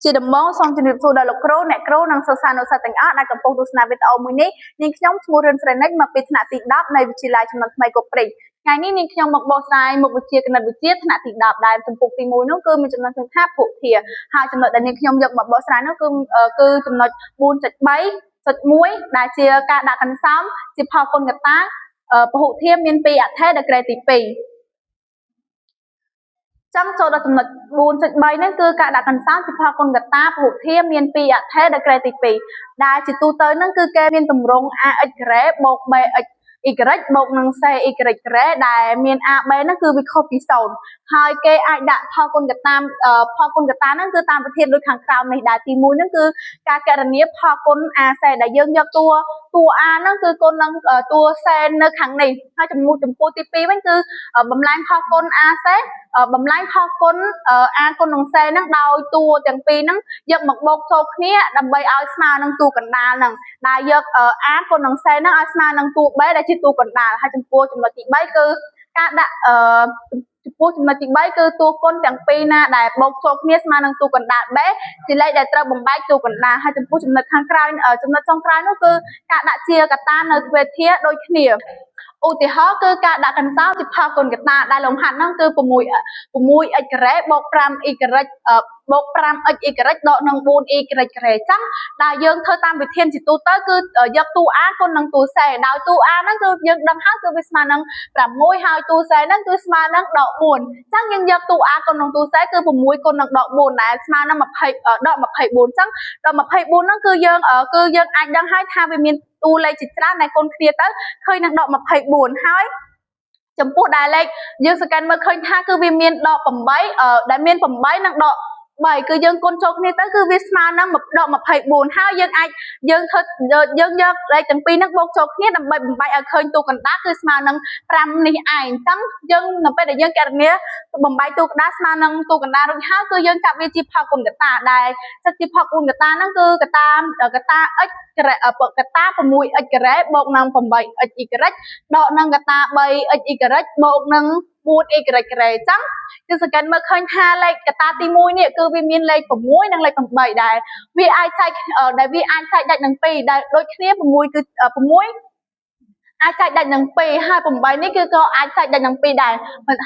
ជាដំបូងសូមជម្រាបសួរដល់លោកគ្រូអ្នកគ្រូនិងសិស្សានុសិស្សទាំងអស់ដែលកំពុងទស្សនាវីដេអូមួយនេះនាងខ្ញុំឈ្មោះរឿនស្រីនិចមកពីថ្នាក់ទី10នៃវិទ្យាល័យចំណុចថ្មីគប់ព្រៃថ្ងៃនេះនាងខ្ញុំមកបកស្រាយមុខវិជ្ជាគណិតវិទ្យាថ្នាក់ទី10ដែលចំពុកទី1នោះគឺមានចំណុចសង្ខេបភូធាហើយចំណុចដែលនាងខ្ញុំយកមកបកស្រាយនោះគឺចំណុច 4.3.1 ដែលជាការដាក់កន្សោមជាផលគុណកត្តាពហុធាមាន2អថេរដក្រេទី2ចាំចូលដល់ចំណុច 4.3 នេះគឺការដាក់កន្សោមជាផលគុណកត្តាពហុធាមាន2អថេរដក្រេទី2ដែលជាទូទៅហ្នឹងគឺគេមានទម្រង់ ax ការ៉េបូក bx y បូកនឹង c y ការ៉េដែលមាន ab ហ្នឹងគឺវាខុសពី0ហើយគេអាចដាក់ផលគុណកត្តាហ្នឹងគឺតាមវិធីដូចខាងក្រោមនេះដែលទី1ហ្នឹងគឺការកណនាផលគុណ ac ដែលយើងយកតួ a ហ្នឹងគឺគុណនឹងតួ c នៅខាងនេះហើយចំពោះទី2វិញគឺបំលែងផលគុណ ac បំលែងផលគុណ a គុណនឹង c ហ្នឹងដោយតួទាំងពីរហ្នឹងយកមកបូកចូលគ្នាដើម្បីឲ្យស្មើនឹងតួកណ្ដាលហ្នឹងដែលយក a គុណនឹង c ហ្នឹងឲ្យស្មើនឹងតួ b ដែលជាតួកណ្ដាលហើយចំពោះចំណុចទី3គឺការដាក់ចំពោះចំណុចទី3គឺតួគុណទាំងពីរណាដែលបូកចូលគ្នាស្មើនឹងតួកណ្ដាល b ជាលេខដែលត្រូវបំបែកតួកណ្ដាលហើយចំពោះចំណុចខាងក្រោយចំណុចចុងក្រោយនោះគឺការដាក់ជាកត្តានៅទ្វេធាដូចគ្នាឧទាហរណ៍គឺការដាក់កន្សោមជាផលគុណកត្តាដែលលំហាត់ហ្នឹងគឺ 6x ការ៉េបូក 5y បូក 5x y ដកនឹង 4y ការ៉េចឹងដែលយើងធ្វើតាមវិធានជាទូទៅគឺយកតួ a គុណនឹងតួ c ដោយតួ a ហ្នឹងគឺយើងដឹងហើយគឺវាស្មើនឹង6ហើយតួ c ហ្នឹងគឺស្មើនឹងដក4ចឹងយើងយកតួ a គុណនឹងតួ c គឺ6គុណនឹងដក4ដែលស្មើនឹង20ដក24ចឹងដល់24ហ្នឹងគឺយើងអាចដឹងហើយថាវាមានតួលេខជាច្រើនដែលគុណគ្នាទៅឃើញនឹងដក24ហើយចំពោះដែលលេខយើងសង្កេតមើលឃើញថាគឺវាមានដក8ដែលមាន8និងដក3គឺយើងគុណចូលគ្នាទៅគឺវាស្មើនឹងដក24ហើយយើងយកលេខទាំងពីរហ្នឹងបូកចូលគ្នាដើម្បីបំបែកឲ្យឃើញតួកណ្ដាលគឺស្មើនឹង5នេះឯងអញ្ចឹងយើងនៅពេលដែលយើងកណនាបំបែកតួកណ្ដាលស្មើនឹងតួកណ្ដាលរួចហើយគឺយើងចាប់វាជាផលគុណកត្តាដែលសិតជាផលគុណកត្តាហ្នឹងគឺកត្តា x កត្តា 6x ការ៉េបូកនឹង 8x y ដកនឹងកត្តា 3x y បូកនឹង 4y ការ៉េអញ្ចឹងយើងសង្កេតមើលឃើញថាលេខកត្តាទី1នេះគឺវាមានលេខ6និងលេខ8ដែលវាអាចចែកដាច់នឹង2ដែលដូចគ្នា6គឺ6អាចចែកដាច់នឹង2ហើយ8នេះគឺក៏អាចចែកដាច់នឹង2ដែរ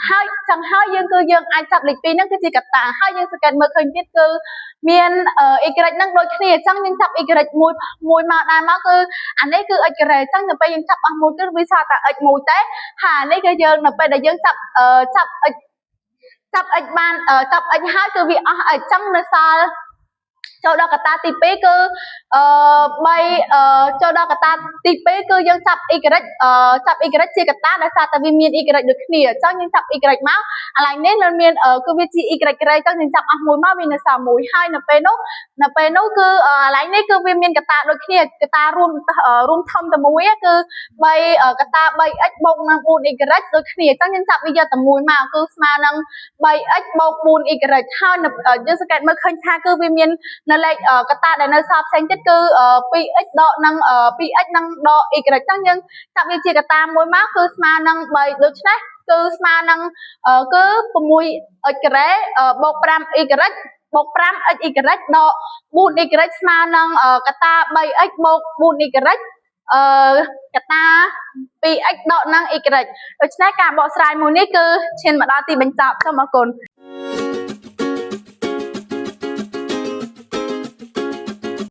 ហើយចឹងហើយយើងអាចចាប់លេខ2ហ្នឹងគឺជាកត្តាហើយយើងសង្កេតមើលឃើញទៀតគឺមានy ហ្នឹងដូចគ្នាអញ្ចឹងយើងចាប់ y មួយមកដែរមកគឺអានេះគឺ x ការ៉េអញ្ចឹងទៅពេលយើងចាប់អស់មួយគឺវាសល់តែ x មួយទេហើយអានេះគឺយើងនៅពេលដែលយើងចាប់ x បានចាប់ x ហើយគឺវាអស់ x អញ្ចឹងនៅសល់ចូលដល់កត្តាទី2គឺចូលដល់កត្តាទី2គឺយើងចាប់ y ជាកត្តាដោយសារតែវាមាន y ដូចគ្នាអញ្ចឹងយើងចាប់ y មកឥឡូវនេះមានគឺវាជា y ការ៉េអញ្ចឹងយើងចាប់អស់មួយមកវានៅសល់មួយហើយនៅពេលនោះគឺឥឡូវនេះគឺវាមានកត្តាដូចគ្នាកត្តារួមធំតែមួយគឺកត្តា 3x បូកនឹង 4y ដូចគ្នាអញ្ចឹងយើងចាប់វាយកតែមួយមកគឺស្មើនឹង 3x បូក 4y ហើយយើងសង្កេតមើលឃើញថាគឺវាមាននៅលេខកត្តាដែលនៅសល់ផ្សេងទៀតគឺ 2x ដកនឹង 2x នឹងដក y អញ្ចឹងយើងចាប់វាជាកត្តាមួយមកគឺស្មើនឹង3ដូច្នេះគឺស្មើនឹងគឺ 6x ការ៉េបូក 5y បូក 5x y ដក 4y ស្មើនឹងកត្តា 3x បូក 4y កត្តា 2x ដកនឹង y ដូច្នេះការបកស្រាយមួយនេះគឺឈានមកដល់ទីបញ្ចប់សូមអរគុណ